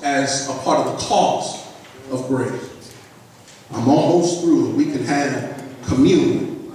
as a part of the cost of grace. I'm almost through. We can have communion.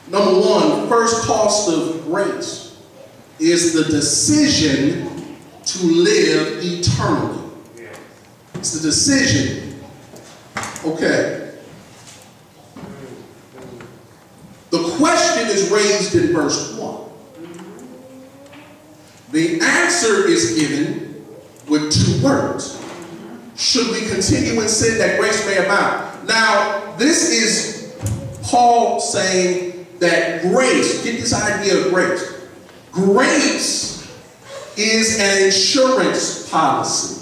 Number one, the first cost of grace is the decision to live eternally. It's the decision. Okay. The question is raised in verse 1. The answer is given with 2 words. Should we continue in sin that grace may abound? Now, this is Paul saying that grace, get this idea of grace. Grace is an insurance policy.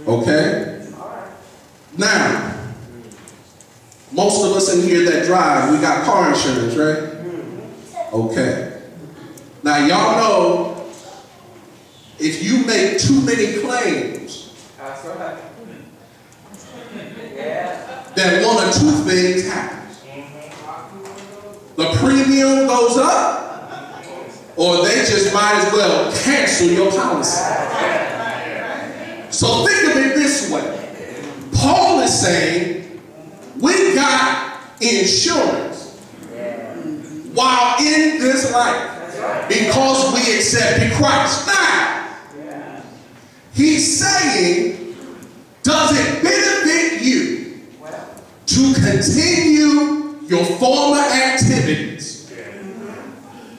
Okay? Now, most of us in here that drive, we got car insurance, right? Okay. Now, y'all know if you make too many claims, then one or 2 things happen. The premium goes up, or they just might as well cancel your policy. So think of it this way. Paul is saying, we got insurance while in this life because we accepted Christ. Now, he's saying, does it benefit you to continue your former activities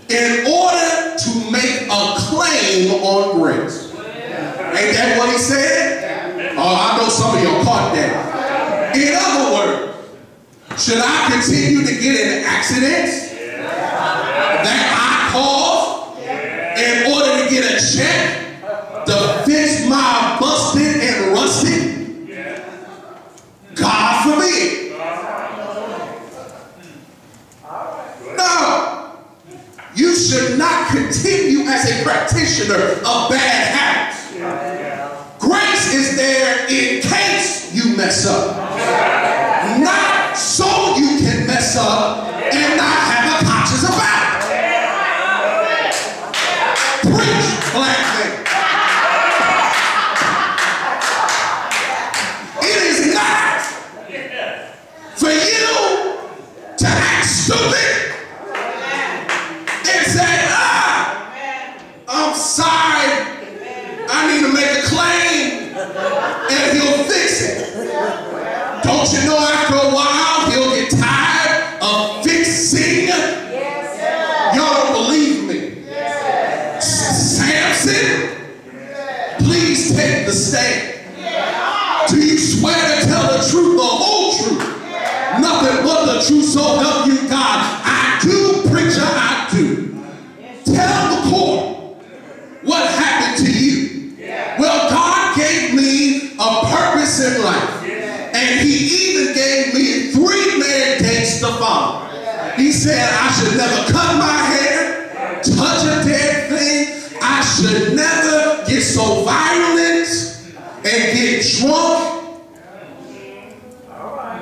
in order to make a claim on grace? Ain't that what he said? Oh, I know some of y'all caught that. In other words, should I continue to get in accidents that I caused in order to get a check to fix my busted and rusted? God forbid. No. You should not continue as a practitioner of bad habits. Grace is there in case you mess up. Not so you can mess up and not have a conscience about it. Preach, black man. It is not for you to act stupid and say, I'm sorry, I need to make a claim, and he'll fix it. Don't you know after a while he'll get tired of fixing? Y'all don't believe me. Samson, please take the stand. Do you swear to tell the truth, the whole truth? Nothing but the truth, so help you God. I do, preacher, I do. Tell the court what happened to you. Well, God gave me a purpose in life. And he even gave me 3 mandates to follow. He said I should never cut my hair, touch a dead thing. I should never get so violent and get drunk.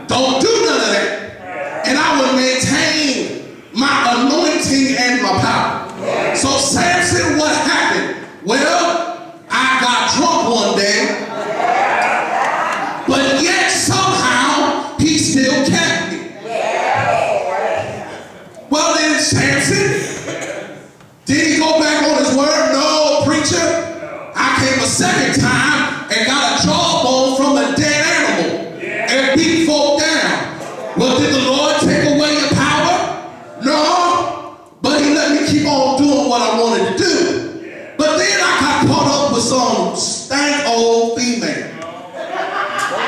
Don't do none of that. And I will maintain my anointing and my power. So Samson, what happened? Well, I got drunk one day, but yet somehow he still kept me. Well then, Samson, did he go back on his word? No, preacher. I came a second time and got a jawbone from a dead animal and beat folk down. Well, did the Lord take away your power? No, but he let me keep on doing what I wanted to do. But then I got caught up with some stank old female.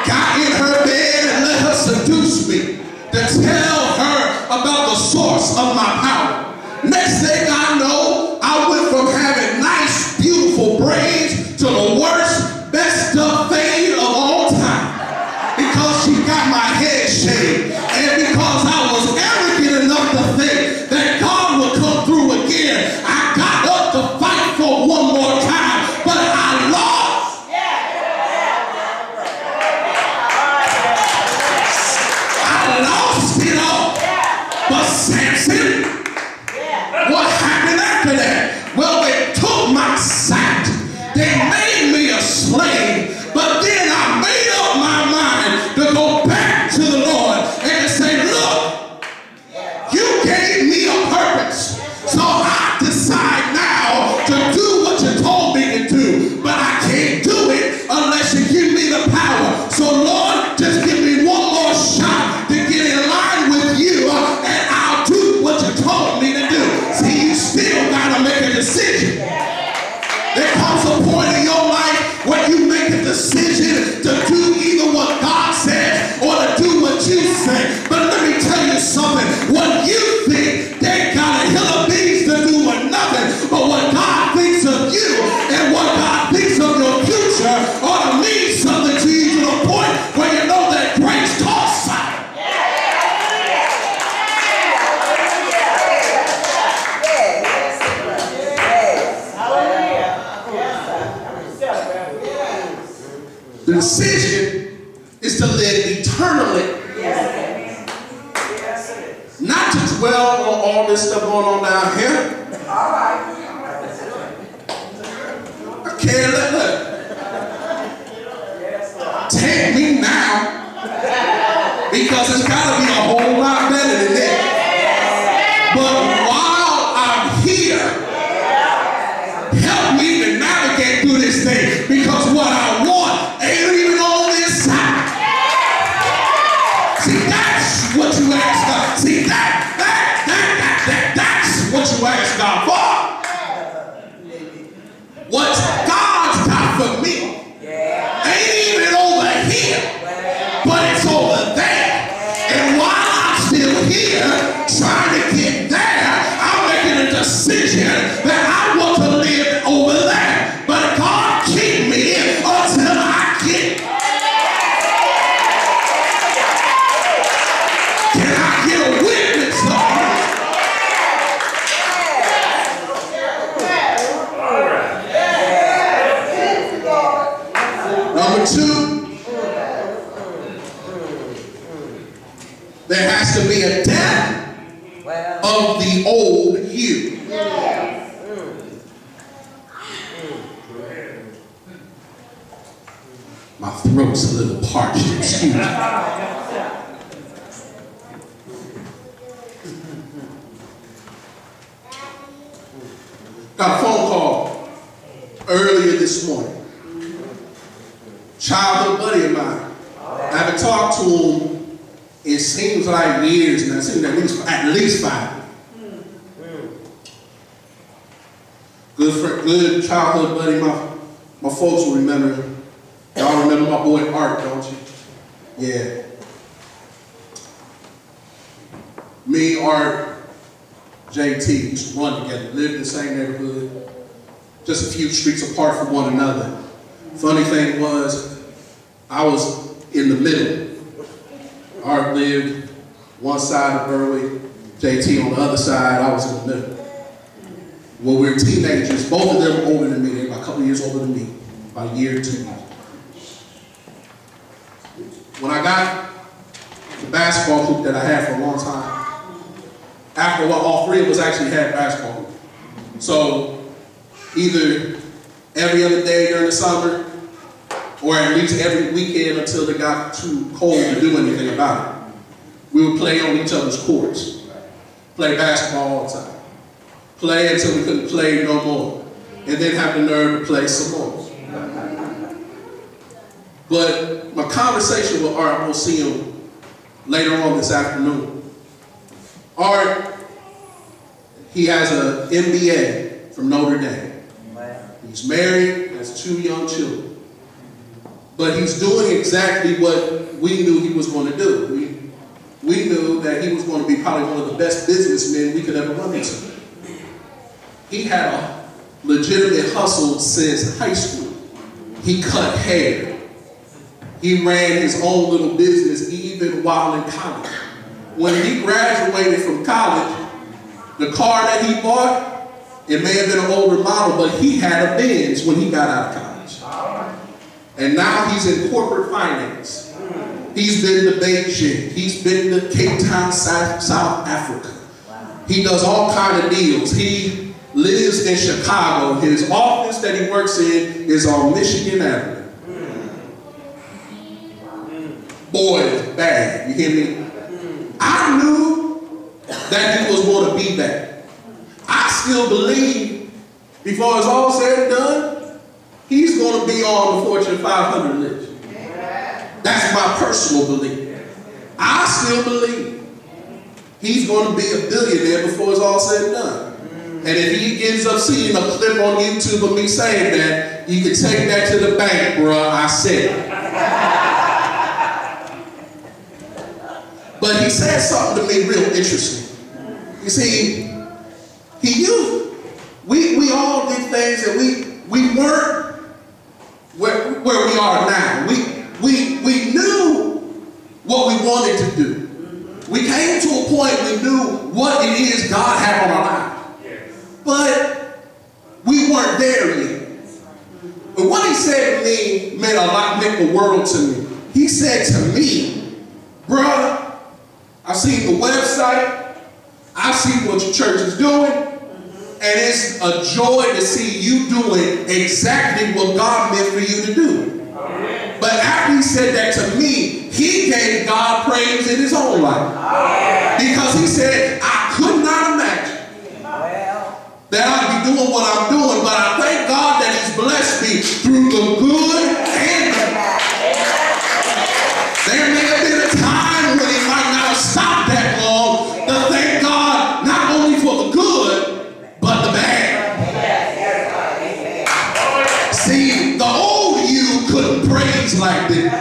Got in her bed and let her seduce me to tell her about the source of my power. Next thing I know, I went from having nice, beautiful braids to the worst to do what you told me to do, but I can't do it unless you give me the power. So Lord, just give me one more shot to get in line with you, and I'll do what you told me to do. See, you still got to make a decision. There comes a point in your life where you make a decision to do either what God says or to do what you say. But let me tell you something. What you think, they got a hill of beans to do with nothing. But what God thinks of you and what God thinks of your future ought to mean something to you, to the point where you know that grace costs something. The decision is to live eternally. Not to dwell on all this stuff going on down here. I can't let that. Take me now. Because it's got to be a whole lot better than that. But while I'm here, help me to navigate through this thing. Because what I want ain't even on this side. See, that's what you ask God. See, that's what you ask God for. What God's got for me ain't even over here, but it's over there. And while I'm still here, trying to get there, I'm making a decision that I want to live over there. But God keep me until I get. Can I get a witness of it? Number two, there has to be a death of the old you. My throat's a little parched, excuse me. Got a phone call earlier this morning. Childhood buddy of mine. I haven't talked to him, it seems like years now. It seems at least 5. Good childhood buddy. My folks will remember him. Y'all remember my boy Art, don't you? Yeah. Me, Art, JT used to run together, lived in the same neighborhood, just a few streets apart from one another. Funny thing was, I was in the middle. Art lived one side of Berwick, JT on the other side, I was in the middle. When we were teenagers, both of them older than me, they were about a couple years older than me, about a year or 2 years. When I got the basketball hoop that I had for a long time, after a while, all 3 of us actually had basketball hoop. So either every other day during the summer, or at least every weekend until it got too cold to do anything about it, we would play on each other's courts. Play basketball all the time. Play until we couldn't play no more. And then have the nerve to play some more. But my conversation with Art, we'll see him later on this afternoon. Art, he has an MBA from Notre Dame. He's married, has 2 young children. But he's doing exactly what we knew he was going to do. We knew that he was going to be probably one of the best businessmen we could ever run into. He had a legitimate hustle since high school. He cut hair. He ran his own little business even while in college. When he graduated from college, the car that he bought, it may have been an older model, but he had a Benz when he got out of college. And now he's in corporate finance. He's been to Beijing. He's been to Cape Town, South Africa. He does all kinds of deals. He lives in Chicago. His office that he works in is on Michigan Avenue. Boy, it's bad. You hear me? I knew that he was going to be that. I still believe before it's all said and done, he's going to be on the Fortune 500 list. That's my personal belief. I still believe he's going to be a billionaire before it's all said and done. And if he ends up seeing a clip on YouTube of me saying that, you can take that to the bank, bruh. I said it. But he said something to me real interesting. You see, we all did things that we weren't where we are now. We knew what we wanted to do. We came to a point we knew what it is God had on our lives. But we weren't there yet. But what he said to me meant the world to me. He said to me, brother, I've seen the website, I see what your church is doing, and it's a joy to see you doing exactly what God meant for you to do. But after he said that to me, he gave God praise in his own life. Because he said, I could not imagine that I'd be doing what I'm doing, but I thank God that he's blessed me through the good and the bad. There may have been a time when he might not have stopped that long to thank God not only for the good, but the bad. See, the old you couldn't praise like this.